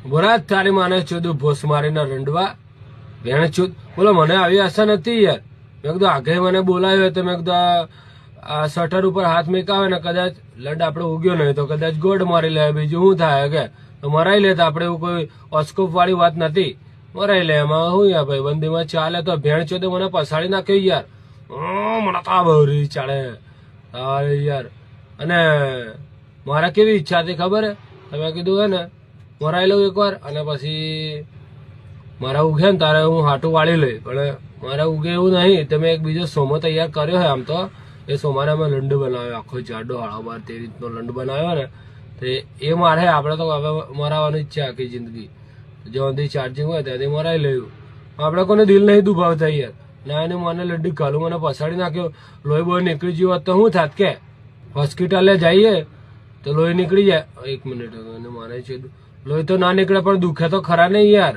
બોરા તારી માને ચોદું ભોસ મારીને રંડવા ભેણ ચૂત બોલો મને આવી આશા નથી યાર મેં કીધું આગે મને બોલાવ્યો તો મેં કીધું આ શટર ઉપર હાથ મેકાવે ને કદાચ લંડ આપડે ઉગ્યો નહીં તો કદાચ ગોડ મારી લે બીજું શું થાય કે તો મરાઈ લે તો આપડે એવું કોઈ ઓસ્કોપ વાળી વાત નથી મરાઈ લે એમાં શું યાર ભાઈ બંદીમાં ચાલે તો ભેણ ચોદે મને પસાડી નાખ્યો યાર મને તો બહરી ચાલે યાર અને મારા કેવી ઈચ્છા હતી ખબર હે તમે કીધું હે ને મરાઈ લઉં એકવાર અને પછી મારા ઉગે ને તારે હું હાટું વાળી લઈ પણ મારા ઉગે એવું નહીં તમે એક બીજો સોમો તૈયાર કર્યો હોય આમ તો એ સોમાને અમે લંડ બનાવ્યો આખો જાડો હાળો તે રીતનો લંડ બનાવ્યો ને તો એ મારે આપણે તો હવે મરાવાની જ છે આખી જિંદગી જ્યાંથી ચાર્જિંગ હોય ત્યાંથી મરાઈ લેવું આપણે કોને દિલ નહીં દુભાવતા યાર ના એને મને લડ્ડી કાલું મને પસાડી નાખ્યો લોહી બોહી નીકળી ગયું હોત તો શું થાત કે હોસ્પિટલે જઈએ તો લોહી નીકળી જાય 1 મિનિટ મને છે લોહી તો ના નીકળે પણ દુખે તો ખરા નહીં યાર